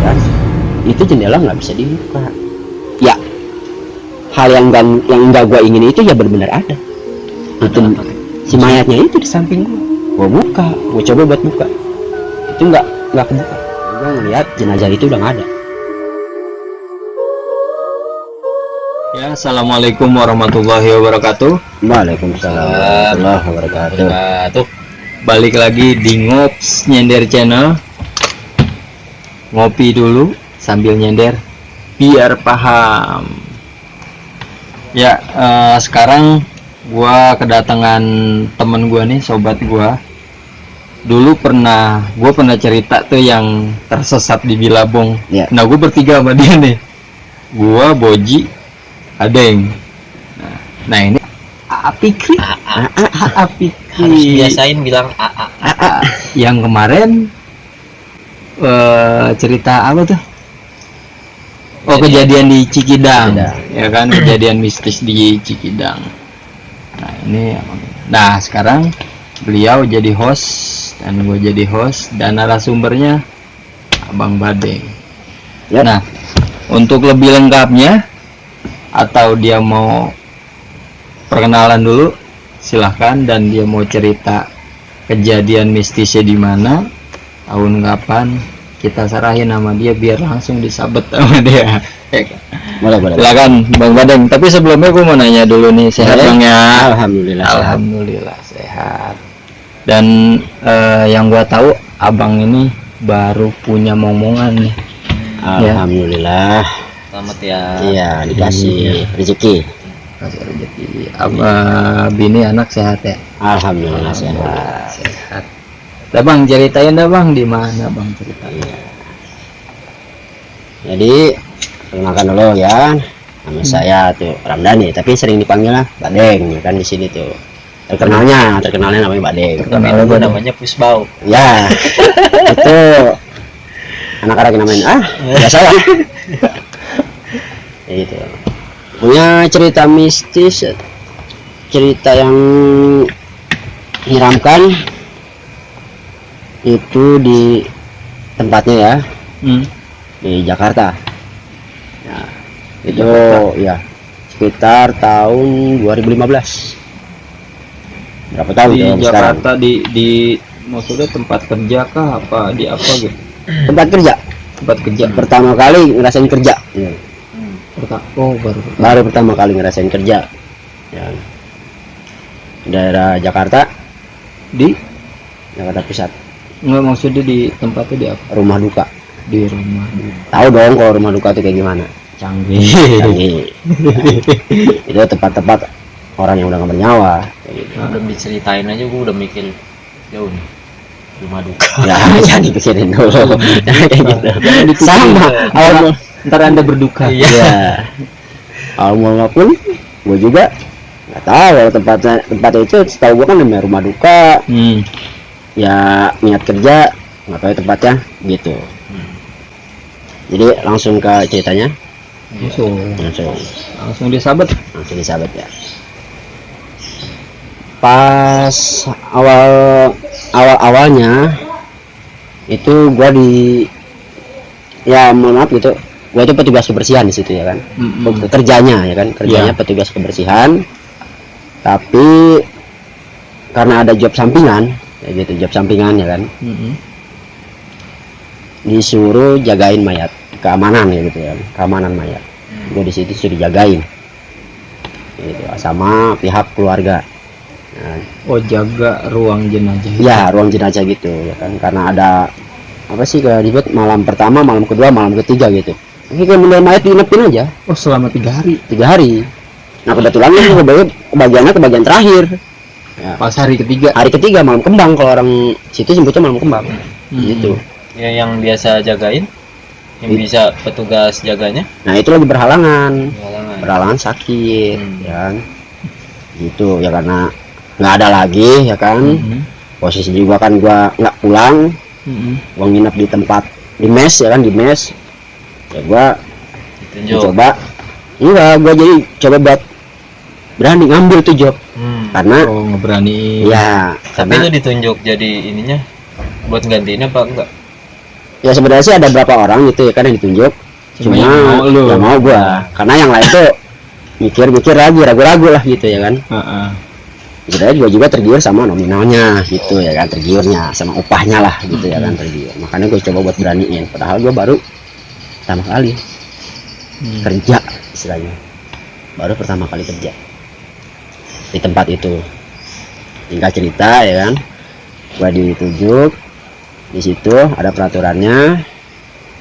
kan, itu jendela nggak bisa dibuka. Ya, hal yang nggak gue ingin itu ya benar-benar ada. Itu si mayatnya itu di samping gue buka, gue coba buat buka, itu nggak kebuka. Gue ngeliat jenazah itu udah nggak ada. Ya, assalamualaikum warahmatullahi wabarakatuh. Waalaikumsalam warahmatullahi wabarakatuh. Balik lagi di Ngops Nyender Channel. Ngopi dulu sambil nyender biar paham. Ya, sekarang gua kedatangan temen gua nih, sobat gua. Dulu gua pernah cerita tuh yang tersesat di Bilabong. Ya. Nah, gua bertiga sama dia nih. Gua, Boji, Adeng. Nah ini Apikri. Apikri. Harus biasain bilang Yang kemarin cerita apa tuh? Oh, kejadian di Cikidang. Ya kan, kejadian mistis di Cikidang. Nah ini, nah sekarang beliau jadi host dan gue jadi host dan narasumbernya Abang Badeng. Yep. Nah, untuk lebih lengkapnya atau dia mau perkenalan dulu, silahkan, dan dia mau cerita kejadian mistisnya di mana, tahun kapan, kita serahin sama dia biar langsung disabet sama dia. Boleh. Silakan Bang Badeng. Tapi sebelumnya gue mau nanya dulu nih, sehat Bang ya? Alhamdulillah sehat. Dan yang gue tahu abang ini baru punya momongan nih. Alhamdulillah. Selamat ya. Iya, dikasih rezeki. Kasih rezeki. Bini anak sehat ya? Alhamdulillah sehat. Sehat. Dah Bang, ceritain dah Bang, di mana Bang ceritanya? Jadi perkenalkan dulu ya, nama saya tuh Ramdhani, tapi sering dipanggilnya Badeng ya kan di sini tuh. Terkenalnya namanya Badeng. Terkenal gue namanya Pusbau. Ya, itu anak-anak yang namanya biasa lah. Ya gitu. Punya cerita mistis, cerita yang menyeramkan itu di tempatnya ya, di Jakarta. Nah, itu ya sekitar tahun 2015. Berapa tahun Di Jakarta sekarang? di maksudnya tempat kerja kah, apa di apa gitu? Tempat kerja. Tempat kerja. Pertama kali ngerasain kerja. Ya. Baru pertama kali ngerasain kerja. Ya. Daerah Jakarta, Di Jakarta Pusat. nggak, maksudnya di tempatnya di apa? Rumah duka. Di rumah duka. Tahu dong kalau rumah duka itu kayak gimana? Canggih. Canggih. Itu tempat-tempat orang yang udah nggak bernyawa. Kayak gitu. Udah diceritain aja gue udah mikir jauh nih. Rumah duka. Ya, jangan dipikirin dulu. Kayak gitu. Sama. Awal Ntar Anda berduka. ya. Awal pun gue juga nggak tahu tempatnya itu. Setahu gue kan namanya rumah duka. Ya niat kerja, nggak tahu tempatnya gitu. Jadi langsung ke ceritanya. Langsung disabet. Langsung disabet ya. Pas awalnya itu gua mohon maaf gitu, gua itu petugas kebersihan di situ ya kan. Kerjanya petugas kebersihan, tapi karena ada job sampingan ya gitu, ya kan, disuruh jagain mayat, keamanan ya gitu ya, keamanan mayat. Gua di situ sudah dijagain gitu, sama pihak keluarga. Nah, jaga ruang jenazah. Ya, ruang jenazah gitu ya kan, karena ada apa sih kayak ribet malam pertama, malam kedua, malam ketiga gitu. Ini kayak bener mayat diinepin aja. Oh, selama 3 hari. 3 hari. Nah, kebetulan ini kebagiannya ke bagian terakhir. Ya. Pas hari ketiga. Hari ketiga malam kembang, kalau orang situ sebutnya malam kembang. Gitu. Ya, yang biasa jagain, yang bisa petugas jaganya. Nah, itu lagi berhalangan sakit, ya kan. Gitu ya, karena nggak ada lagi ya kan. Posisi juga kan gua nggak pulang. Gua nginep di tempat di mes ya kan, di mes. Ya gua coba jadi coba buat berani ngambil tuh job. Karena ngeberani. Ya, tapi itu ditunjuk jadi ininya buat gantiin apa enggak? Ya sebenarnya sih ada berapa orang gitu ya kan yang ditunjuk. Cuma Cuma yang mau lu. yang mau gua. Karena yang lain tuh mikir-mikir lagi, ragu-ragu lah gitu ya kan. Heeh. Sebenarnya juga tergiur sama nominalnya gitu ya kan, tergiurnya sama upahnya lah gitu ya kan, tergiur. Makanya gue coba buat beraniin, padahal gue baru pertama kali kerja istilahnya, baru pertama kali kerja di tempat itu. Singkat cerita ya kan, gue ditunjuk di situ, ada peraturannya.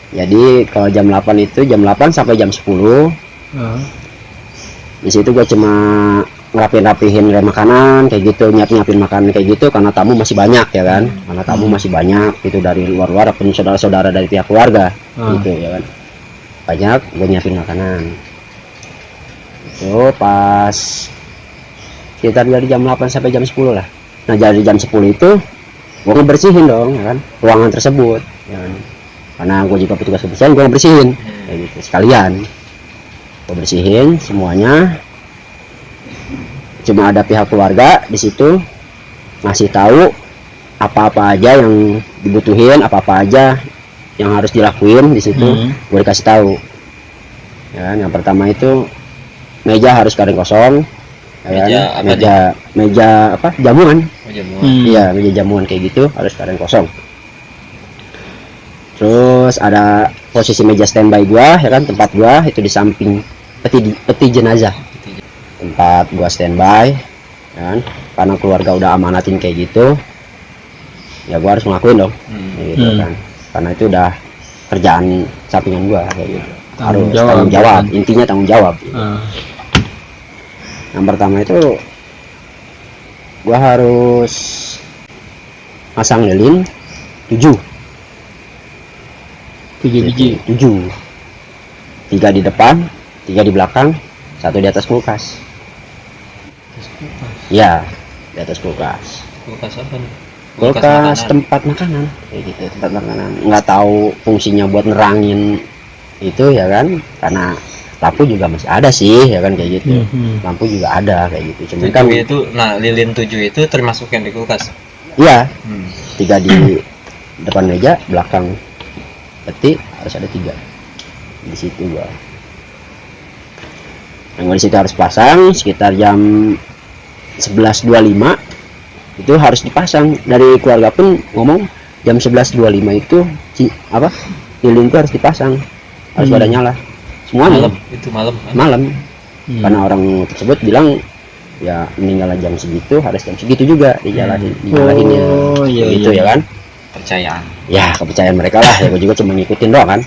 Jadi kalau jam 8 itu jam 8 sampai jam 10 di situ gue cuma ngerapin-rapihin makanan kayak gitu, nyiapin makanan kayak gitu, karena tamu masih banyak ya kan, karena tamu masih banyak itu dari luar-luar ataupun saudara-saudara dari pihak keluarga gitu ya kan, banyak. Gue nyiapin makanan itu pas sekitar dari jam 8 sampai jam 10 lah. Nah dari jam 10 itu gue ngebersihin dong ya kan ruangan tersebut ya kan? Karena gue juga petugas kebersihan, gue ngebersihin kayak gitu sekalian, gue bersihin semuanya. Cuma ada pihak keluarga di situ ngasih tahu apa-apa aja yang dibutuhin, apa-apa aja yang harus dilakuin di situ. Gue dikasih tahu ya kan. Yang pertama itu meja harus garing kosong ya kan? meja apa jamuan. Iya, meja jamuan kayak gitu harus garing kosong. Terus ada posisi meja standby gua ya kan, tempat gua itu di samping peti jenazah, tempat gua standby kan, karena keluarga udah amanatin kayak gitu ya gua harus ngelakuin dong gitu kan, karena itu udah kerjaan sampingan gua kayak gitu. Harus tanggung jawab, intinya tanggung jawab gitu. Yang pertama itu gua harus pasang lilin 7 biji. 7, 3 di depan, 3 di belakang, 1 di atas kulkas. Ya, di atas kulkas. Kulkas apa nih? Kulkas tempat makanan, kayak gitu, tempat makanan. Nggak tahu fungsinya buat nerangin itu ya kan, karena lampu juga masih ada sih ya kan kayak gitu. Lampu juga ada kayak gitu. Cuma kan itu, nah lilin 7 itu termasuk yang di kulkas. iya, 3 di depan meja, belakang peti harus ada 3 di situ gua. Yang di situ harus pasang sekitar jam 11.25 itu harus dipasang. Dari keluarga pun ngomong jam 11.25 itu apa lilin itu harus dipasang, harus pada nyala semuanya. Malam karena orang tersebut bilang ya meninggal jam segitu, harus jam segitu juga dijalaninnya gitu ya kan. Kepercayaan Ya kepercayaan mereka lah ya, gue juga cuma ngikutin doang kan.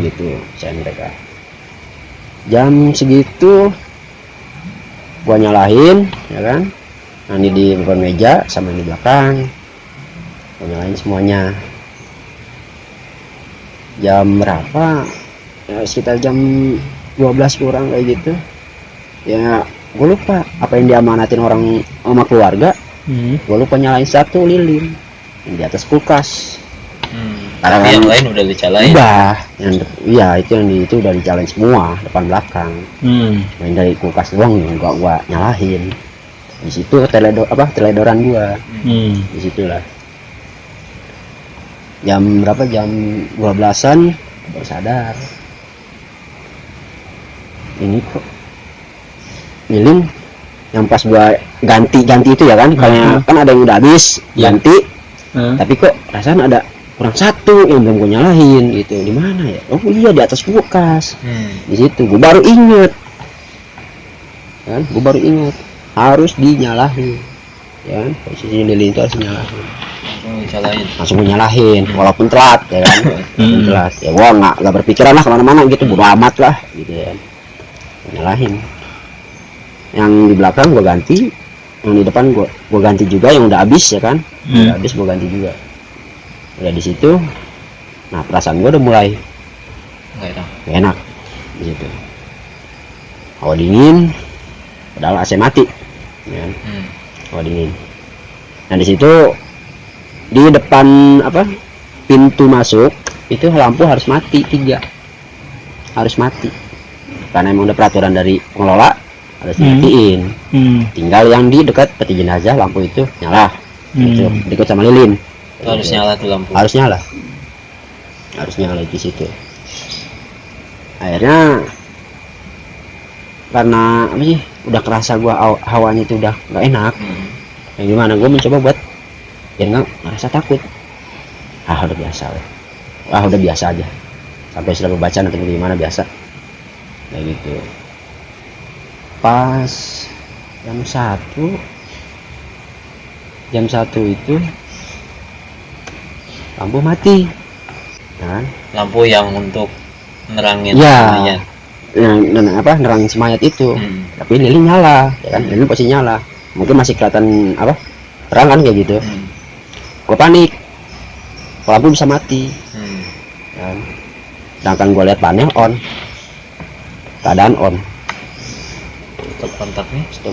Gitu kepercayaan mereka. Jam segitu gua nyalain ya kan, nah ini di depan meja sama di belakang gua nyalain semuanya. Jam berapa ya, sekitar jam 12 kurang kayak gitu ya, gue lupa apa yang diamanatin orang sama keluarga. Gue lupa nyalain 1 lilin yang di atas kulkas. Tapi yang lain udah dicalain. Udah, iya itu yang itu udah dicalain semua depan belakang. Main dari kulkas doang yang gua nyalain. Di situ teledoran gua. Di situlah. Jam berapa? Jam 12-an baru sadar. Ini kok lilin yang pas gua ganti itu ya kan, kalau kan ada yang udah habis ganti. Tapi kok rasanya ada kurang 1 yang belum gue nyalain gitu. Di mana ya? Oh iya di atas kulkas. Di situ gue baru inget kan, harus dinyalain ya kan, posisi lilin itu harus dinyalain. Langsung nyalain walaupun telat ya kan. Telat ya gua nggak berpikiran lah kemana-mana gitu, bodo amat lah gitu ya, nyalain. Yang di belakang gua ganti, yang di depan gua ganti juga, yang udah habis ya kan. Udah habis gua ganti juga. Udah di situ, nah perasaan gua udah mulai nggak enak di situ. Hawa dingin, padahal AC mati, ya. Hawa dingin. Nah di situ di depan pintu masuk itu lampu harus mati 3, harus mati. Karena emang udah peraturan dari pengelola harus matiin. Tinggal yang di dekat peti jenazah lampu itu nyala, itu ikut sama lilin. Harus nyala tuh lampu. Harus nyala. harus nyala di situ. Akhirnya karena apa sih, udah kerasa gua hawanya itu udah nggak enak. Yang gimana, gua mencoba buat biar nggak merasa takut. Udah biasa, udah biasa aja. Sampai sudah baca nanti gimana biasa. Kayak gitu. Pas jam 1 itu lampu mati. Kan? Lampu yang untuk nerangin Ya. mayat. Nerangin si mayat itu. Tapi lilin nyala, ya kan? Lilin pasti nyala. Mungkin masih kelihatan terang kan kayak gitu. Gua panik. Lampu bisa mati. Kan? Sedangkan gua lihat panel on. Keadaan on. Stop kontaknya. Stop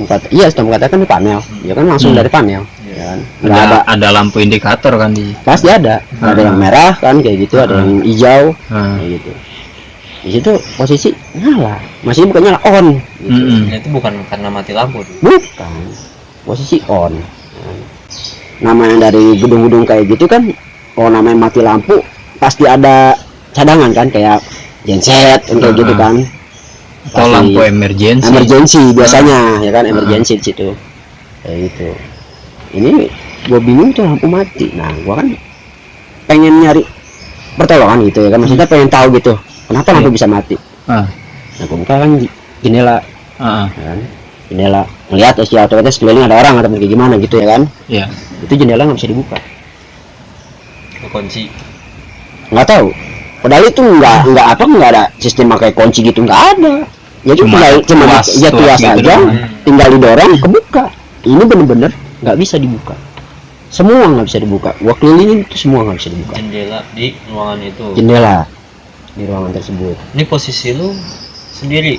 kontak kan di panel. Ya kan langsung dari panel. Ya kan? Nggak Ada lampu indikator kan di. Pasti ada. Ada yang merah kan kayak gitu, ada yang hijau kayak gitu. Di situ posisi nyala, masih bukan nyala, on gitu. Itu bukan karena mati lampu tuh. Bukan, posisi on. Namanya dari gedung-gedung kayak gitu kan, namanya mati lampu pasti ada cadangan kan, kayak genset kayak gitu kan. Atau lampu emergency biasanya ya kan, emergency di situ kayak gitu. Ini gua bingung tuh lampu mati. Nah gua kan pengen nyari pertolongan gitu ya kan, maksudnya pengen tahu gitu kenapa lampu bisa mati. Nah gua buka kan jendela, kan jendela melihat secara otomatis sekeliling ada orang atau kayak gimana gitu ya kan. Itu jendela nggak bisa dibuka, Kunci. nggak tahu, padahal itu nggak ada sistem pakai kunci gitu, nggak ada. Ya cuma tuas gitu aja, tinggal didorong kebuka. Ini bener-bener nggak bisa dibuka, semua nggak bisa dibuka. Gua kelilingin itu semua nggak bisa dibuka. Jendela di ruangan itu. Jendela di ruangan tersebut. Ini posisi lu sendiri.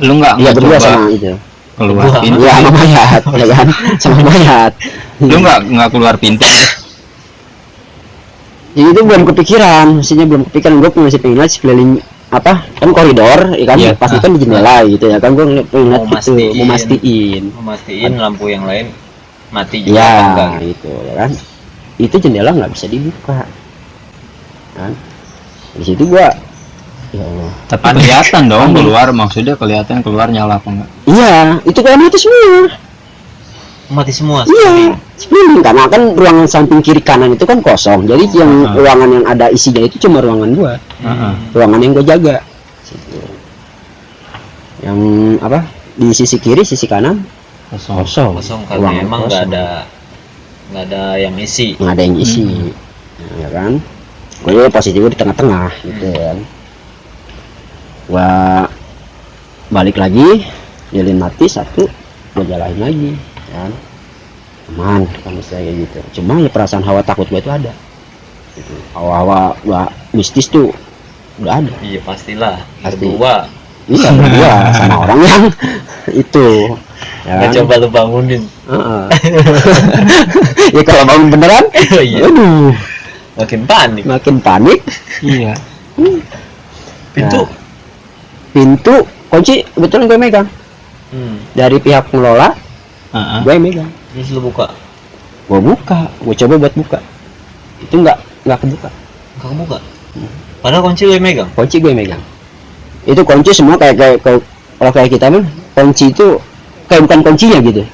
Lu nggak berdua sama itu. Keluar pintu. Ya sama mayat, ya kan, sama mayat. Lu nggak keluar pintu. Jadi itu belum kepikiran, maksudnya belum kepikiran. Gue masih pengen lihat sekeliling kan koridor, ya kan, pasti kan di jendela gitu ya kan. Gue pengen lihat gitu, memastikan lampu yang lain mati juga. Ya enggak gitu ya kan. Itu jendela nggak bisa dibuka kan. Di situ gua, ya Allah. Tapi kelihatan dong keluar, maksudnya kelihatan keluar nyala apa enggak? Iya, itu kayak mati semua. Iya, sekeliling, karena kan ruangan samping kiri kanan itu kan kosong. Jadi yang ruangan yang ada isinya itu cuma ruangan gua. Ruangan yang gua jaga. Situ. Yang di sisi kiri, sisi kanan kosong karena emang nggak ada yang isi. Nggak ada yang isi, ya kan. Gue posisi gue di tengah-tengah gitu kan. Gua balik lagi, lilin mati satu, gue jalanin lagi kan, aman kan saya kayak gitu. Cuma ya perasaan hawa takut gue itu ada gitu. Hawa-hawa mistis tuh udah ada. Iya pastilah. Pasti. Berdua sama orang yang itu ya kan? Coba lu bangunin. Ya kalau bangun beneran, iya. Aduh, makin panik. Iya. Pintu kunci kebetulan gue megang. Dari pihak pengelola, gue megang. Terus lu buka? Gue buka, gue coba buat buka. Itu nggak kebuka. Nggak kebuka. Padahal kunci lu megang. Kunci gue megang. Itu kunci semua kayak kalau kayak kita mah kunci itu kayak bukan kuncinya gitu.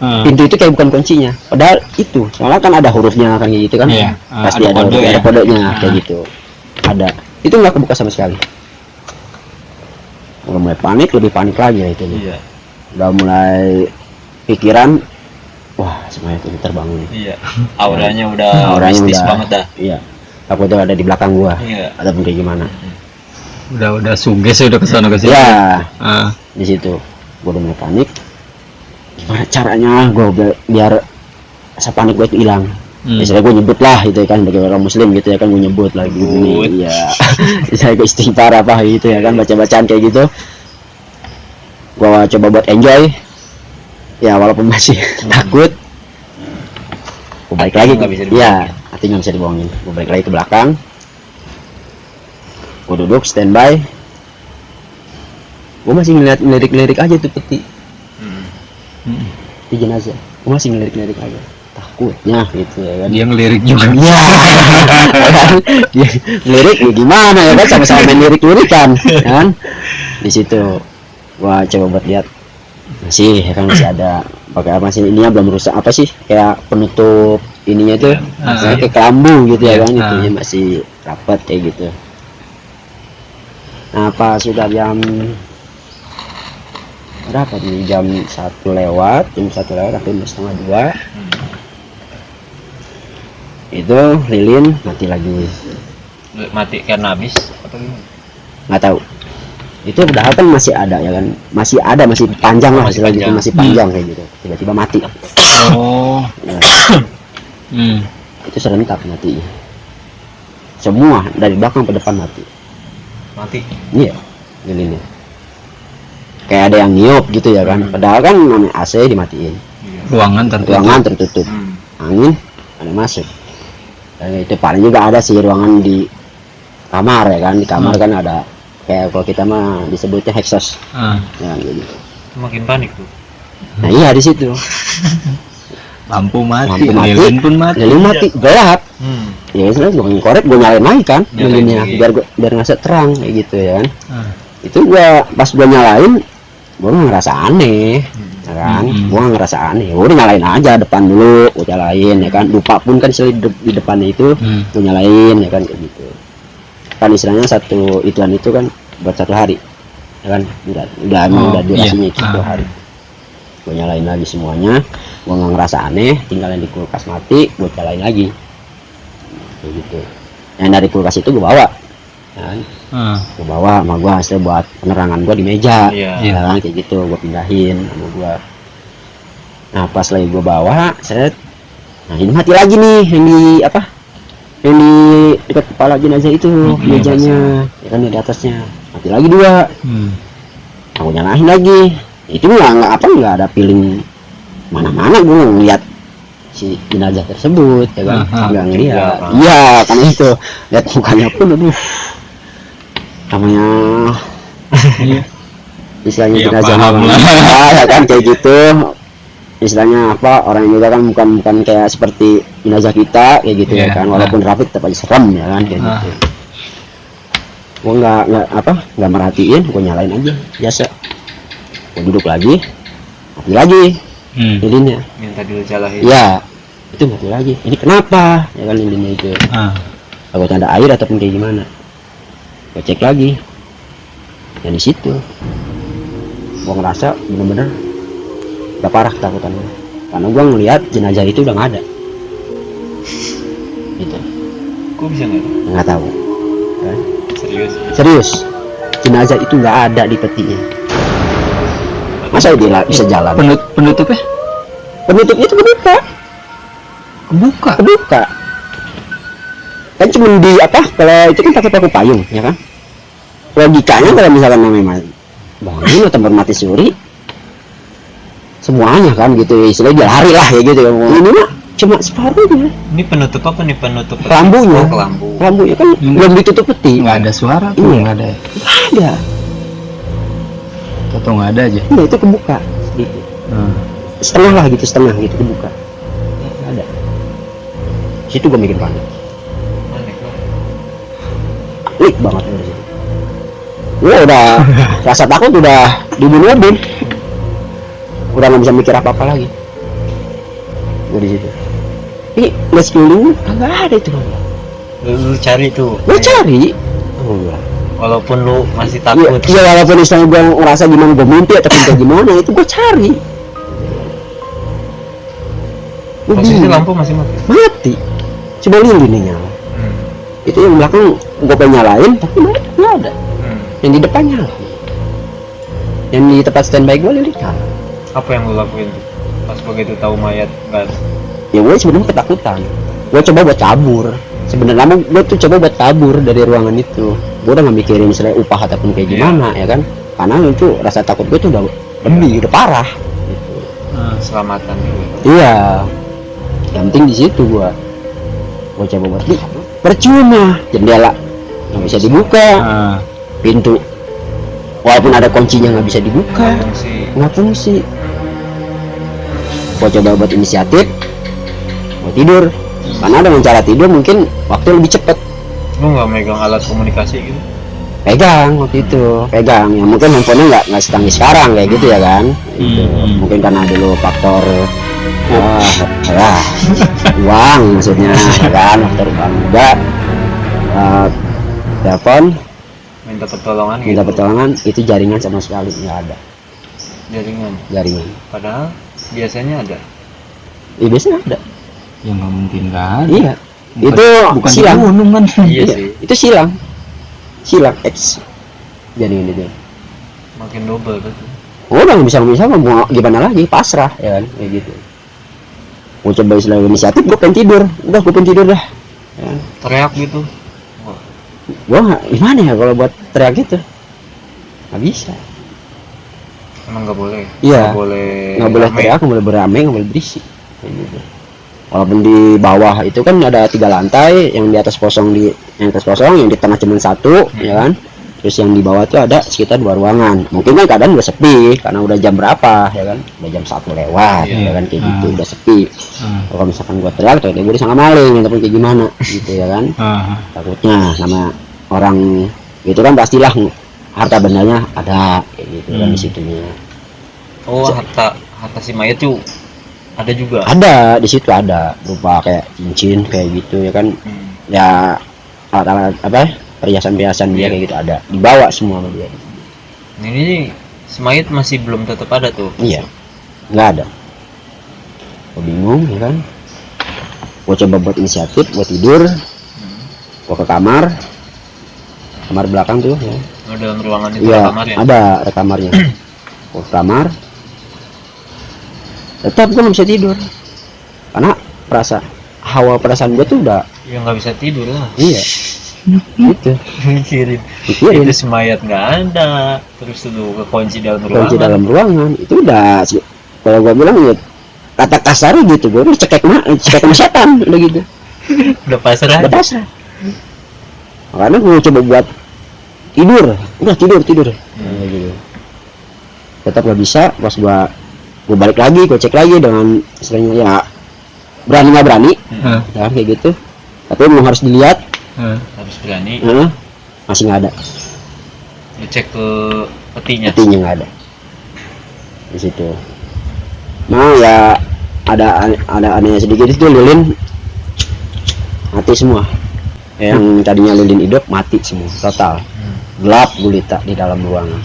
Pintu itu kayak bukan kuncinya. Padahal itu, soalnya kan ada hurufnya kan gitu kan. Iya. Pasti ada kodenya kayak gitu. Ada. Itu nggak kebuka sama sekali. Udah mulai panik, lebih panik lagi ya itu. Iya. Udah mulai pikiran, wah semuanya itu terbangun. Iya. Auranya udah mistis banget dah. Iya. Aku tuh ada di belakang gua. Iya. Ada pun kayak gimana. Udah suges udah kesana kesini. Iya. Di situ gua udah mulai panik. Gimana caranya gua biar rasa panik gua itu hilang? Misalnya gue nyebut lah gitu kan, sebagai orang muslim gitu ya kan, gue nyebut lagi gini, ya saya gue istighfar apa gitu ya kan, baca-bacaan kayak gitu. Gue coba buat enjoy ya, walaupun masih takut. Gue balik lagi, ya hati nggak bisa dibohongin. Gue balik lagi ke belakang, gue duduk standby, gue masih ngelirik aja tuh peti di jenazah. Gue masih ngelirik aja, takutnya gitu ya kan. Dia ngelirik juga. Iya. Dia lirik ya gimana ya kan, sama-sama main lirik-lirikan kan. Di situ gua coba buat lihat masih ya kan, masih ada pakai apa sih, ininya belum rusak apa sih, kayak penutup ininya tuh kayak kelambu gitu ya kan, itunya masih rapat kayak gitu. Nah pas sudah jam berapa nih, jam 1 lewat hampir setengah 2 itu lilin mati lagi. Mati karena habis apa gimana? Nggak tahu itu padahal kan masih ada ya kan, masih panjang lah, Masih istilahnya gitu, panjang. masih panjang kayak gitu, tiba-tiba mati. Oh. Ya, Hmm. itu serentak matinya semua, dari belakang ke depan mati. Iya lilinnya kayak ada yang niup gitu ya kan, padahal kan namanya AC dimatiin, Ruangan tertutup. ruangan tertutup, angin ada masuk. Dan itu paling juga ada sih ruangan di kamar ya kan, di kamar kan ada kayak kalau kita mah disebutnya hexos ya gitu. Makin panik tuh. Nah iya di situ Lampu mati, lampu mati, lilin pun mati. lilin mati, gelap. Ya sebenarnya gue korek, gue nyalain lagi kan Nyalain lilinnya lagi. biar nggak terang kayak gitu ya kan. Ah. Itu pas gua nyalain gua ngerasa aneh ya kan, gua ngerasa aneh, gua udah nyalain aja depan dulu, gua nyalain ya kan, lupa pun kan di depannya itu gua nyalain ya kan kayak gitu kan, istilahnya satu ituan itu kan buat 1 hari ya kan, udah durasinya itu 1 hari. Gua nyalain lagi semuanya, gua nggak ngerasa aneh, tinggalin di kulkas mati, gua nyalain lagi kayak gitu. Yang dari kulkas itu gua bawa kan, gue bawa sama gua hasil buat penerangan gua di meja. Iya. Ya kan kayak gitu gua pindahin sama gua. Nah pas lagi gua bawa nah ini mati lagi nih yang di apa, yang di dekat kepala jenazah itu, mejanya ya kan, di atasnya mati lagi 2. Aku nyalain lagi, itu nggak ada feeling mana-mana, gua ngeliat si jenazah tersebut ya kan, nggak ngeliat. Iya karena itu lihat mukanya pun aduh, namanya istilahnya Iya, jenazah paham orang. lah. Ya kan kayak gitu, istilahnya apa, orang juga kan bukan kayak seperti jenazah kita kayak gitu ya Iya, kan, walaupun rapi tetap aja serem ya kan kayak gitu. Gua nggak merhatiin, gua nyalain aja biasa, gua duduk lagi, mati lagi lilinnya. Yang tadi lu calahin. Ya itu mati lagi, ini kenapa ya kan lilinnya itu, aku ada air ataupun kayak gimana. Gue cek lagi, yang di situ gue ngerasa bener-bener udah parah ketakutan gue, karena gue ngelihat jenazah itu udah nggak ada gitu. Kok bisa nggak? Nggak tahu kan? Serius? Jenazah itu nggak ada di petinya, masa dia bisa jalan. Penutupnya Penutupnya itu kebuka kan, cuma di apa, kalau itu kan pakai paku payung ya kan, logikanya kalau misalkan namanya bangun atau mati suri semuanya kan gitu, istilahnya dia lari lah ya gitu. Ini mah cuma separuhnya, Ini penutup apa nih, penutup kelambunya. Oh, kelambu. Kelambunya kan belum ditutup peti, nggak ada suara tuh, Iya. nggak ada. ada. Atau nggak ada aja. Iya itu kebuka sedikit, setengah gitu kebuka, nggak ada. Situ gue mikir panik banget dari situ. Gue udah rasa takut udah dibunuhin, udah nggak bisa mikir apa lagi. Gue di situ. Ini nggak sekeliling, nggak ada itu. Lu cari tuh. Gue cari. Walaupun lu masih Iya, takut. iya walaupun misalnya gue ngerasa gimana, gue mimpi atau kayak gimana, itu gue cari. Gua Posisi bingung. lampu masih mati. Mati. Coba lilin nih nyala. Itu yang belakang gue pengen nyalain, tapi nggak ada. Yang di depan nyala. Yang di tempat standby gue lilin nyala. Apa yang lu lakuin tuh? Pas begitu tahu mayat nggak ada. Ya gue sebenarnya ketakutan. Gue coba buat kabur. Sebenarnya gue tuh coba buat kabur dari ruangan itu. Gue udah nggak mikirin misalnya upah ataupun kayak gimana ya kan. Karena itu rasa takut gue tuh udah lebih, udah parah. Gitu. Keselamatan dulu. Iya. Yang penting di situ gue coba buat percuma, jendela nggak bisa dibuka, pintu walaupun ada kuncinya nggak bisa dibuka, Fungsi. nggak fungsi. Gue coba buat inisiatif, gua tidur. Karena dengan cara tidur mungkin waktu lebih cepet. Lu nggak megang alat komunikasi gitu? Pegang waktu itu, pegang. Ya mungkin handphonenya nggak secanggih sekarang kayak gitu ya kan. Gitu. Mungkin karena dulu faktor uang maksudnya ya kan, faktor uang juga. Telepon Minta pertolongan minta gitu. pertolongan, itu jaringan sama sekali nggak ada Jaringan. Padahal biasanya ada. iya biasanya ada. Ya nggak mungkin kan? Iya Bukan- itu bukan di silang. gunung kan? Iya sih. Itu silang X jaringan itu. Makin double betul. Udah nggak bisa mau gimana lagi, pasrah ya kan kayak gitu. Mau coba istilah inisiatif, gue pengen tidur dah ya kan? Teriak gitu. Gue gimana ya kalau buat teriak gitu, nggak bisa. Emang nggak boleh. Iya. Nggak boleh. Nggak boleh teriak, nggak boleh beramai, nggak boleh berisik kayak gitu. Walaupun di bawah itu kan ada 3 lantai, yang di atas kosong, yang di tengah cuma 1 ya kan. Terus yang di bawah tuh ada sekitar 2 ruangan. Mungkin kan keadaan udah sepi karena udah jam berapa ya kan, udah jam 1 lewat ya kan kayak gitu, udah sepi. Kalau misalkan gua teriak tuh gue disangka maling ataupun kayak gimana gitu ya kan. Takutnya sama orang itu kan pastilah harta bendanya ada kayak gitu kan di situnya. Oh, harta si mayat tuh ada juga. Ada di situ, ada berupa kayak cincin kayak gitu ya kan. Ya alat-alat apa perhiasan-perhiasan dia kayak gitu ada, dibawa semua sama dia. Ini si mayat masih belum tetap ada tuh. Iya, nggak ada. Gue bingung ya kan. Gue coba buat inisiatif, gue tidur, gue ke kamar belakang tuh ya. Oh, dalam ruangan itu Iya, ada kamarnya. ada kamarnya. Gue ke kamar, tetap gue nggak bisa tidur karena perasaan gue tuh udah Ya nggak bisa tidur lah. iya gitu. Mikirin. Pikirin. Itu si mayat nggak ada. Terus lu kekunci dalam ruangan. Kunci dalam ruangan itu udah kalau gue bilang ya kata kasar gitu, gue udah cekek sama setan udah gitu, Udah pasrah. udah pasrah. Makanya gue coba buat tidur, udah tidur nah, gitu. Tetap gak bisa. Pas gue balik lagi, gue cek lagi dengan istilahnya ya berani nggak berani ya kayak gitu, tapi memang harus dilihat. Harus berani. Masih nggak ada, Lu cek ke petinya. petinya nggak ada di situ. Nah ya ada anehnya sedikit, itu lilin mati semua. Yang tadinya lilin hidup mati semua total, gelap gulita di dalam ruangan,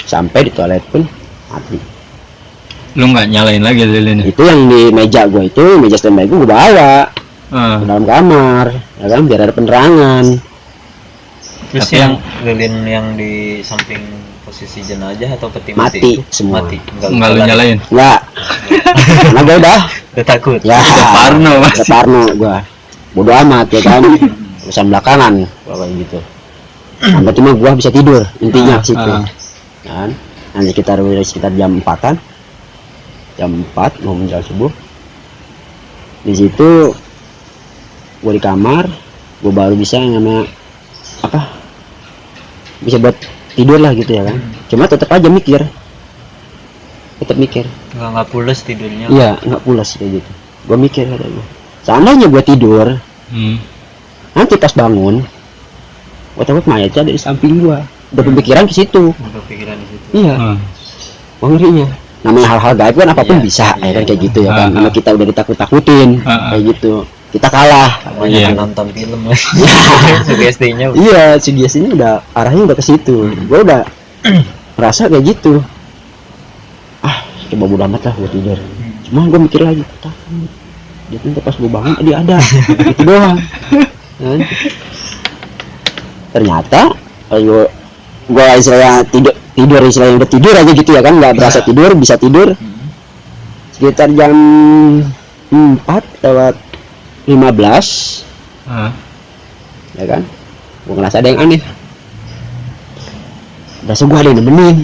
sampai di toilet pun mati. Lu nggak nyalain lagi lilinnya? Itu yang di meja gue, itu meja standby gue bawa ke dalam kamar ya kan, biar ada penerangan. Terus Tapi yang lilin yang di samping posisi jenazah atau peti Mati itu semua. mati. Nggak lu nyalain? Enggak, karena gue udah takut. ya Parno, Mas. udah parno gue, bodo amat ya kan, urusan belakangan kayak gitu. Yang penting mah gue bisa tidur intinya situ kan. Nanti sekitar jam 4-an, jam 4 mau menjelang subuh, di situ gue di kamar, gue baru bisa bisa buat tidur lah gitu ya kan. Cuma tetap aja mikir, Nggak pulas tidurnya. iya nggak pulas kayak gitu. Gue mikir kata gue, seandainya gue tidur nanti pas bangun gue takut mayatnya ada di samping gue. Udah pemikiran ke situ. Udah pikiran di situ. Iya, gue ngerinya. Namanya hal-hal gaib kan apapun Iya, bisa ya kan iya. kayak gitu ya kan. Karena kita udah ditakut-takutin kayak gitu, kita kalah. Banyak nonton film. Sugestinya. Iya, sugestinya udah arahnya udah ke situ. Gue udah merasa kayak gitu. Coba bodo amat lah gue tidur. Cuma gue mikir lagi, takut dia nanti pas gue bangun dia ada. Itu doang kan? Ternyata kalau gue istilahnya tidur istilahnya udah tidur aja gitu ya kan, nggak berasa tidur, bisa tidur sekitar jam 4:15 ya kan. Gue ngerasa ada yang aneh, berasa gue ada yang nemenin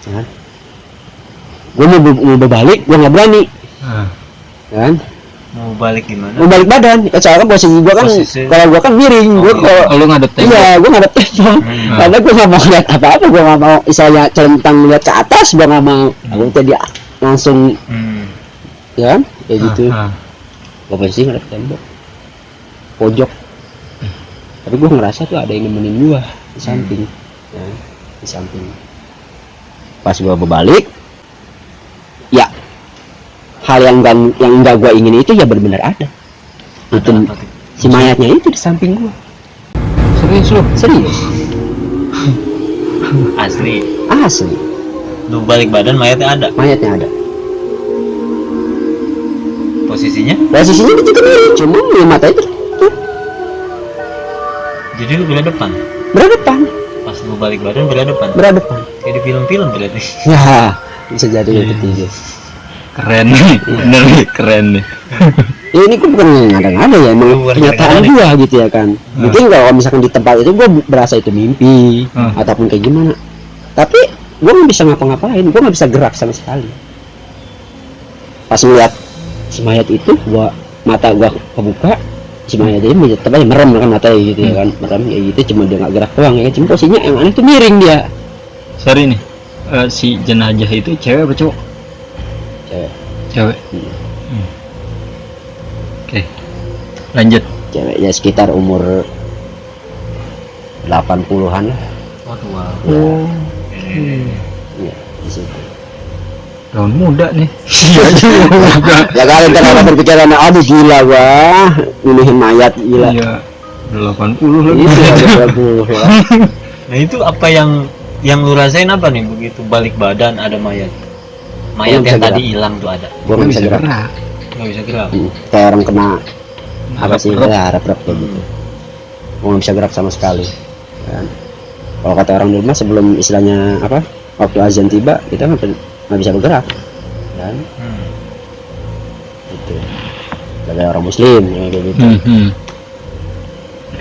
ya kan. Gue mau berbalik, gue nggak berani ya kan. Mau balik gimana? Mau balik badan, soalnya posisi gue kan, kalau gue kan miring, gue kalau lu ngadep tembok? iya gue ngadep tembok, karena gue nggak mau lihat apa-apa, gue nggak mau misalnya centang lihat ke atas, gue nggak mau. Aku tadi langsung ya kan kayak gitu. Ah, ah. Gua posisi ngadep tembok pojok, tapi gua ngerasa tuh ada yang nemenin gua di samping, ya, di samping. Pas gua berbalik, ya hal yang enggak gua ingin itu ya benar-benar ada. Itu Ada apa tuh? si mayatnya itu di samping gua. Serius lu? Serius, Asli. asli. Lu balik badan mayatnya ada. Mayatnya ada. Posisinya? Posisinya di situ nih, cuma mata itu tuh, Jadi lu berhadapan. berhadapan, Pas lu balik badan berhadapan. berhadapan. Kayak di film-film berarti. Ya, bisa jadi yang ketiga. Keren nih, bener nih, keren nih. Ya, ini gue bukan ngada-ngada ya, emang Bukan kenyataan ngada-ngada. gua gitu ya kan. Mungkin kalau misalkan di tempat itu gua berasa itu mimpi ataupun kayak gimana. Tapi gua nggak bisa ngapa-ngapain, gua nggak bisa gerak sama sekali. Pas ngeliat si mayat itu, mata gua kebuka, si mayat ini tetap aja merem kan matanya gitu ya kan, merem kayak gitu, cuma dia nggak gerak doang ya kan. Cuma posisinya yang aneh tuh miring dia. Sorry nih, si jenazah itu cewek apa cowok? Cewek, Cewek. Oke, lanjut. ceweknya sekitar umur 80-an lah. Waduh, wah. Iya, di situ. Tahun muda nih. Ya kalian terlalu berpikiran, aduh gila wah, inihin mayat gila. Iya, 80 lagi. Itu ada 20 lah. Nah itu apa yang lu rasain apa nih begitu balik badan ada mayat? Mayat Nggak yang bisa tadi gerak. hilang tuh ada. Gua nggak bisa gerak. Nggak bisa gerak. Kayak orang kena apa sih? Harap-harap. Ya harap-harap kayak gitu. Gua nggak bisa gerak sama sekali. Kan. Kalau kata orang dulu mah sebelum istilahnya apa? Waktu azan tiba kita nggak bisa bergerak. Dan itu sebagai orang muslim ya, kayak gitu.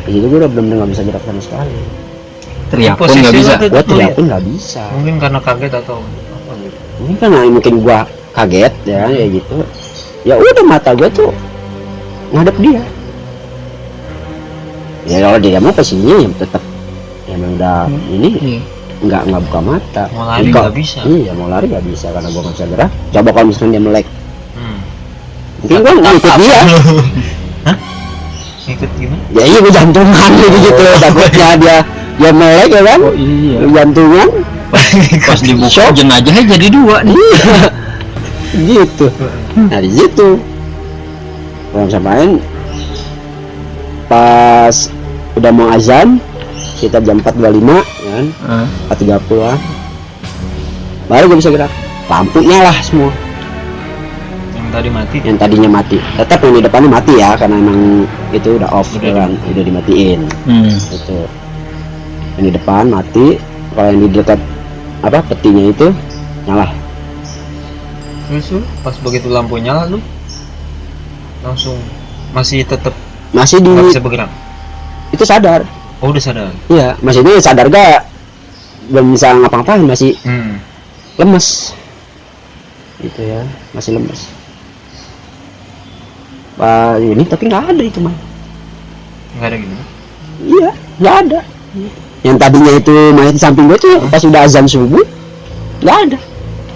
Di situ gue udah benar-benar nggak bisa gerak sama sekali. Teriak pun Posisi nggak lu bisa. tuh- Gua teriak pun nggak bisa. Mungkin karena kaget atau apa gitu. Ini kan mungkin gua kaget ya kayak gitu. Ya udah mata gua tuh ngadep dia. Ya kalau dia mau posisinya ya tetap ya memang udah ini Iya. nggak buka mata. Mau lari Buka- nggak bisa. Iya mau lari nggak bisa karena gua nggak bisa gerak. Coba kalau misalnya dia melek, Hmm. mungkin gua ngikut dia. Ikut gimana? Ya iya gua jantungan gitu. Takutnya dia melek ya kan. Oh iya. Jantungan. Pas dibuka Shock. jenazahnya jadi dua nih. Gitu. Nah di situ orang samain pas udah mau azan kita jam 4.25 kan, 4.30 lah baru gue bisa gerak, lampu nyala semua Yang tadi mati. yang tadinya mati, tetap yang di depannya mati ya karena emang itu udah off Udah kan, udah dimatiin itu. Yang di depan mati, kalau yang di dekat apa petinya itu nyala. Terus lu pas begitu lampu nyala lu langsung masih tetap Masih di nggak bisa bergerak. itu sadar. Oh udah sadar. Iya, maksudnya sadar gak? Belum bisa ngapa-ngapain, masih lemes. Gitu ya, masih lemes. Pak ini tapi nggak ada itu mah. Nggak ada gitu. Iya, nggak ada. Yang tadinya itu mayat di samping gue tuh pas udah azan subuh, nggak ada.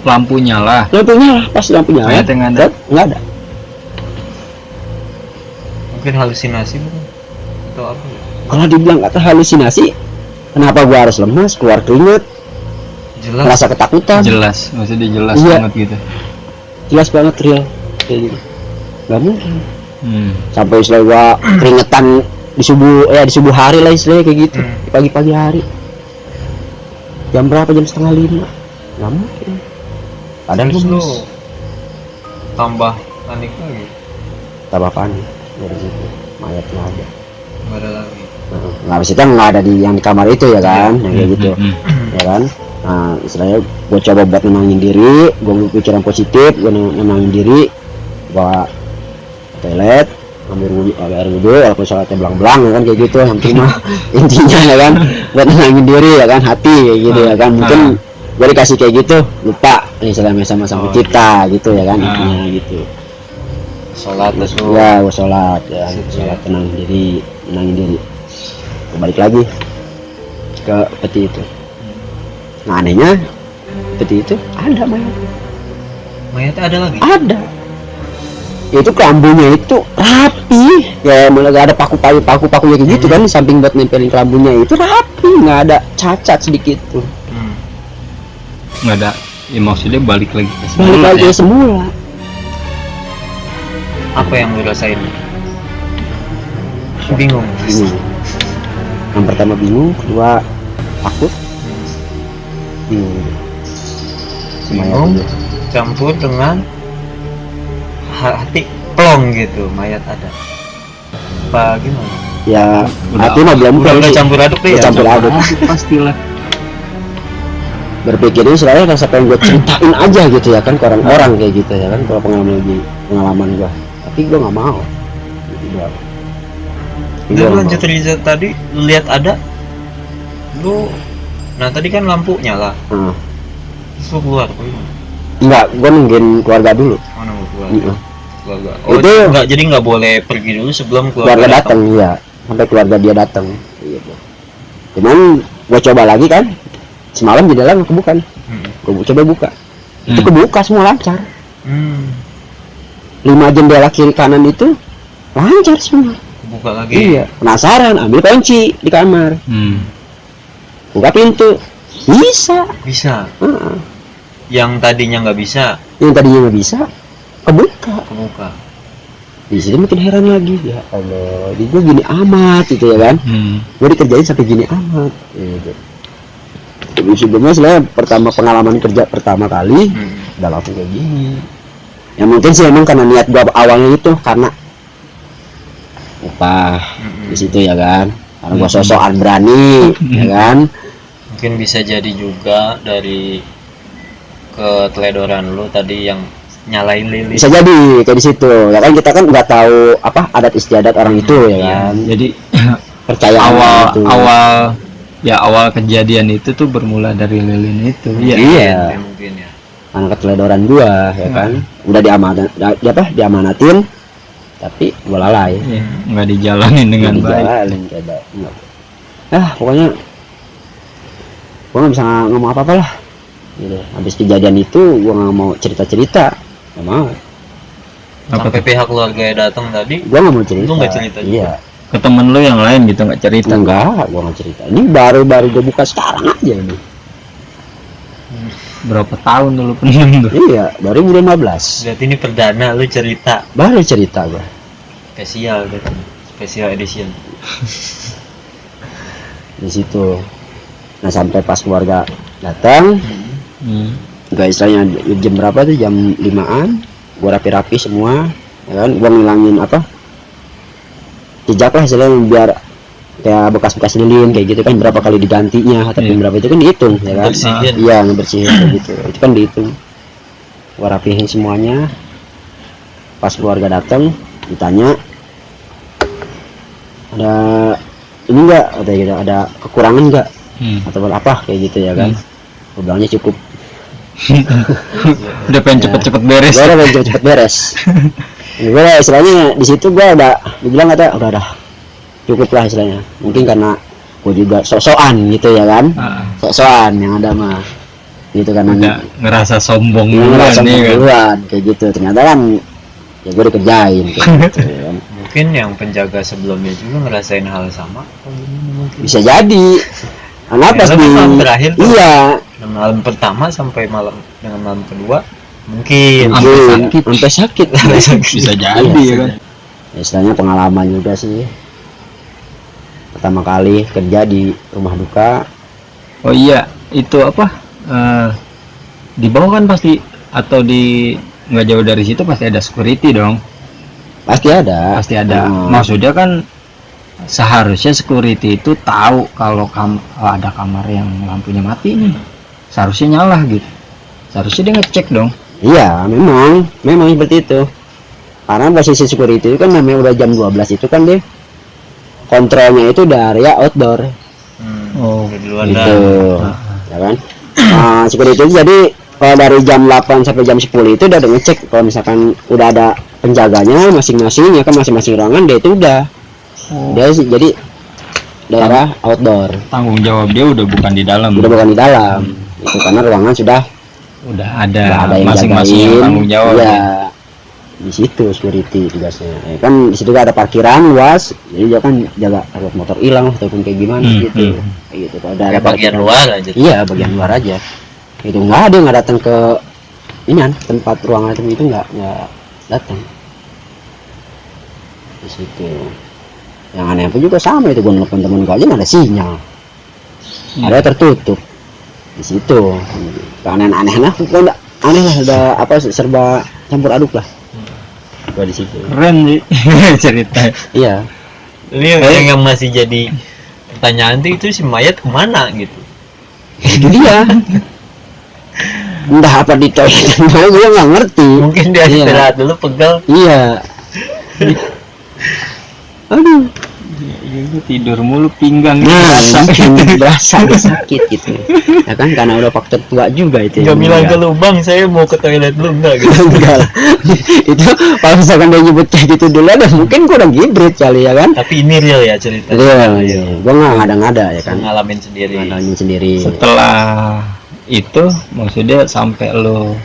Lampu nyala. Lampunya lah, pas lampu nyala. Mayatnya nggak ada. Nggak ada. Mungkin halusinasi bukan? Atau apa? Kalau dibilang kata halusinasi, kenapa gua harus lemas, keluar keringat, Jelas. merasa ketakutan? Jelas, maksudnya jelas Iya. banget gitu. Jelas banget real. Kayak gitu. Nggak mungkin. Sampai istilah gua keringetan di subuh hari lah istilahnya kayak gitu, di pagi-pagi hari. Jam berapa? Jam 4:30. Nggak mungkin. Padahal Terus lu lemas. tambah panik lagi. Tambah panik dari situ, mayatnya ada. Nggak ada lagi. Nah, habis itu nggak ada yang di kamar itu ya kan, yang kayak gitu, ya kan. Nah, istilahnya gue coba buat nenangin diri, gue pikiran positif, gue nenangin diri, bawa toilet, ambil air wudhu, walaupun sholatnya belang-belang ya kan kayak gitu, yang cuma intinya ya kan, buat nenangin diri ya kan, hati kayak gitu ya kan. Mungkin gue dikasih kayak gitu, lupa, istilahnya sama-sama pencipta gitu ya kan, intinya gitu. Sholat terus lu. Ya, gue sholat ya, Situ, sholat ya. tenangin diri. Gua balik lagi ke peti itu. Nah anehnya peti itu ada mayat, Mayatnya ada lagi. ada. itu kelambunya itu rapi ya, malah gak ada paku-pakunya kayak gitu kan, di samping buat nempelin kelambunya itu rapi, nggak ada cacat sedikit tuh. Nggak ada, ya maksudnya balik lagi ke Balik lagi ya. semula. Apa yang lu rasain? Bingung. Yang pertama bingung, kedua takut, bingung. Bingung campur dengan hati plong gitu, mayat ada. Apa gimana? Ya Udah- hati mah belum Udah sih. campur aduk deh Udah ya. campur aduk. Pastilah. Berpikirnya istilahnya rasa pengen gue ceritain aja gitu ya kan ke orang-orang kayak gitu ya kan, kalau pengalaman gue, tapi gue nggak mau. Lu lanjut cerita tadi, lu lihat ada, lu, nah tadi kan lampu nyala, terus lu keluar, apa gimana? Enggak, gue nungguin keluarga dulu. Oh, nunggu keluar. Iya. Keluarga. Oh, Itu enggak, jadi nggak boleh pergi dulu sebelum Keluarga datang ya, sampai keluarga dia datang. Gitu. Cuman gue coba lagi kan, semalam di dalam kebuka, gue coba buka, itu kebuka semua lancar. 5 jendela kiri kanan itu lancar semua. Buka lagi. Iya, penasaran, ambil kunci di kamar, buka pintu, bisa. Yang tadinya nggak bisa Yang tadinya nggak bisa, kebuka. Di sini makin heran lagi, ya Allah, di gue gini amat gitu ya kan, gue dikerjain sampai gini amat. Gitu. Jadi sebelumnya saya pengalaman kerja pertama kali, udah langsung kayak gini. Ya mungkin sih emang karena niat gue awalnya itu karena upah di situ ya kan, karena gue sosokan berani ya kan. mungkin bisa jadi juga dari keteledoran lu tadi yang nyalain lilin. Bisa jadi kayak di situ ya kan, kita kan nggak tahu apa adat istiadat orang itu ya kan. Jadi Percaya awal kejadian itu tuh bermula dari lilin itu. Iya. Mungkin ya. Karena keteledoran gua ya kan, udah diamanatin, tapi gua lalai. Iya, nggak dijalanin dengan baik. Dijalanin kayak baik. Pokoknya gua nggak bisa ngomong apa-apa lah. Gitu. Habis kejadian itu gua nggak mau cerita-cerita, nggak mau. Sampai pihak keluarga datang tadi, Gua nggak mau cerita. Lu nggak cerita juga? Iya. Ke temen lu yang lain gitu nggak cerita? Enggak, gua nggak cerita. Ini baru gua buka sekarang aja nih. Berapa tahun dulu pendem tuh? Iya, baru 2015. berarti ini perdana lu cerita Baru cerita gua. spesial gitu, special edition. Di situ. Nah, sampai pas keluarga datang, gak istilahnya jam berapa tuh, jam 5-an, gua rapi-rapi semua ya kan, gua ngilangin apa jejak lah istilahnya, biar kayak bekas-bekas lilin kayak gitu kan, berapa kali digantinya tapi berapa itu kan dihitung ya kan. Ngebersihin. Iya, ngebersihin kayak gitu, itu kan dihitung. Gua rapihin semuanya. Pas keluarga datang ditanya, ada ini enggak, ada gitu, ada kekurangan enggak atau apa kayak gitu ya kan. Gua bilangnya cukup. Udah pengen cepet-cepet beres. Gua udah cepet beres. Gue istilahnya di situ gue udah dibilang udah cukup lah istilahnya. Mungkin karena gue juga sok-sokan gitu ya kan, sok-sokan yang ada mah gitu kan, Udah ngerasa sombong ngerasa nih kan. duluan kayak gitu. Ternyata kan ya gue dikerjain kayak gitu ya kan. Mungkin yang penjaga sebelumnya juga ngerasain hal sama atau gimana mungkin. Bisa jadi karena Ya, pas tapi di malam terakhir tuh. iya Malam pertama sampai malam kedua mungkin sampai sakit. Bisa jadi Iya, ya kan. ya, istilahnya pengalaman juga sih, pertama kali kerja di rumah duka. Oh iya, itu apa? Di bawah kan pasti, atau di nggak jauh dari situ pasti ada security dong. Pasti ada. Pasti ada. Maksudnya kan seharusnya security itu tahu kalau ada kamar yang lampunya mati nih, seharusnya nyala gitu. Seharusnya dia ngecek dong. Iya, memang seperti itu. Karena posisi security itu kan namanya udah jam 12 itu kan, dia kontrolnya itu dari outdoor. Oh, di luar Gitu. Ya kan? Nah, security itu jadi kalau dari jam 8 sampai jam 10 itu udah ngecek kalau misalkan udah ada penjaganya masing-masing ya kan, masing-masing ruangan dia itu udah. Dia jadi daerah outdoor. tanggung jawab dia udah bukan di dalam. Udah bukan di dalam. Itu karena ruangan sudah Udah ada yang masing-masing yang jagain. tanggung jawab. Iya. Ya. di situ security tugasnya. Kan di situ ada parkiran luas, jadi dia kan jaga takut motor hilang ataupun kayak gimana gitu. Kayak gitu. Kalau ada Kayak bagian parkiran- luar aja. Iya, bagian luar aja. Itu nggak ada yang nggak datang ke ini tempat ruangan itu nggak datang di situ. Yang aneh pun juga sama itu, gue nelfon temen gue aja nggak ada sinyal, ada tertutup di situ. Keanehan lah, pokoknya aneh lah, udah apa serba campur aduk lah. Gua di situ. Keren sih cerita. Iya. Ini yang masih jadi pertanyaan tuh, itu si mayat kemana gitu. Itu dia. Entah apa di toilet, gue nggak ngerti. Mungkin dia Iya. istirahat dulu, pegal. Iya. Aduh. Iya, tidur mulu pinggang Nah, berasa. berasa sakit gitu. Ya kan karena udah faktor tua juga itu. Gak yang bilang ke meninggal. lu, bang saya mau ke toilet dulu, enggak gitu. Enggak lah. Itu kalau misalkan dia nyebut kayak gitu dulu ada mungkin gua udah gibrit kali ya kan. Tapi ini real ya cerita. Real, iya. Gua nggak ngada-ngada ya kan. Ngalamin sendiri. Ngalamin sendiri. Setelah itu maksudnya sampai lo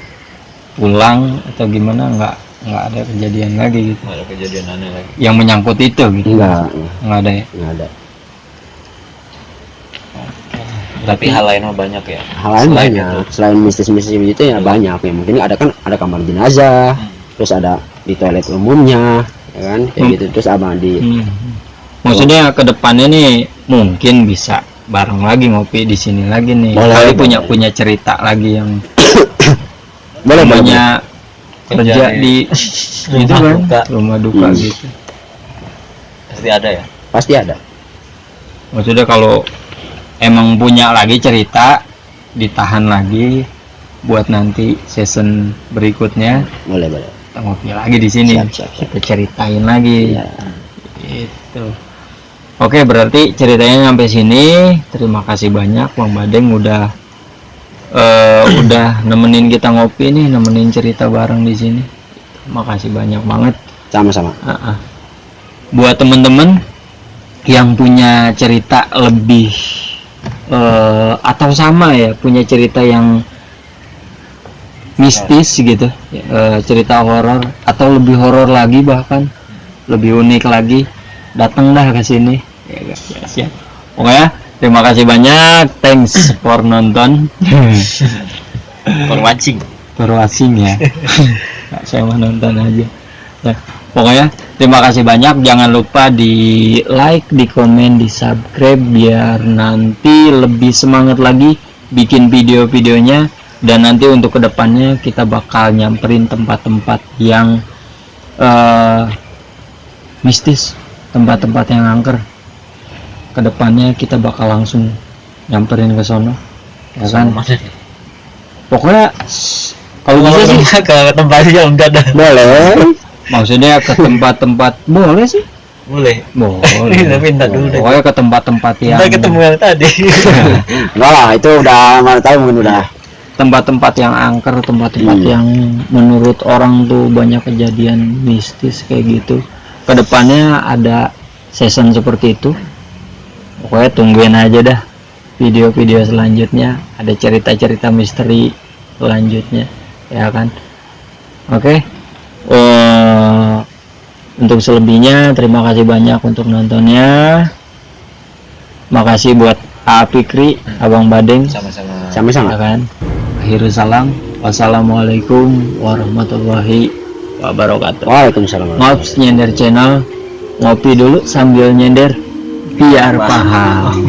pulang atau gimana nggak ada kejadian lagi gitu Nggak ada kejadian aneh lagi. yang menyangkut itu gitu. Enggak, Nggak ada ya. enggak ada. Tapi hal lain mah banyak ya. Hal lain Selain banyak. itu. Selain mistis-mistis itu ya banyak ya. Mungkin ada kan ada kamar jenazah, terus ada di toilet umumnya, ya kan? Kayak gitu. Terus apa di Maksudnya ke depannya nih mungkin bisa bareng lagi ngopi di sini lagi nih. Boleh, Kali boleh. punya cerita lagi yang boleh namanya kerja di itu kan duka. rumah duka Hmm. gitu. Pasti ada ya. pasti ada. Maksudnya kalau emang punya lagi cerita ditahan lagi buat nanti season berikutnya Boleh, boleh. kita ngopi lagi di sini. Siap, siap, siap. Kita ceritain lagi. Iya. Gitu. Oke, berarti ceritanya sampai sini. Terima kasih banyak Bang Badeng udah nemenin kita ngopi nih, nemenin cerita bareng di sini. Makasih banyak banget. Sama-sama. Buat temen-temen yang punya cerita lebih atau sama ya, punya cerita yang mistis gitu, cerita horor atau lebih horor lagi, bahkan lebih unik lagi, datang dah ke sini. Ya, siap. Oke ya, terima kasih banyak. Thanks for nonton. For watching. Perwasing ya. Nggak, saya mau nonton aja. Ya, pokoknya terima kasih banyak. Jangan lupa di like, di komen, di subscribe biar nanti lebih semangat lagi bikin video-videonya. Dan nanti untuk kedepannya kita bakal nyamperin tempat-tempat yang mistis, tempat-tempat yang angker. Kedepannya kita bakal langsung nyamperin ke sono, ya kan? Mana nih? Pokoknya kalau bisa sih ke tempat yang enggak ada. Boleh. maksudnya ke tempat-tempat boleh sih, Boleh. boleh. Tapi entar dulu deh. Pokoknya ke tempat-tempat yang Kita ketemu yang tadi. Enggak lah, itu udah mana tahu mungkin udah. tempat-tempat yang angker, tempat-tempat Iya. yang menurut orang tuh banyak kejadian mistis kayak gitu. Kedepannya ada season seperti itu. Pokoknya tungguin aja dah video-video selanjutnya, ada cerita-cerita misteri selanjutnya, ya kan? Oke. Untuk selebihnya terima kasih banyak untuk nontonnya. Makasih buat A Fikri, Abang Badeng, Sama-sama. Sama-sama. ya kan? Akhirul salam. Wassalamualaikum warahmatullahi wabarakatuh. Waalaikumsalam. Ngops nyender channel, ngopi dulu sambil nyender biar paham.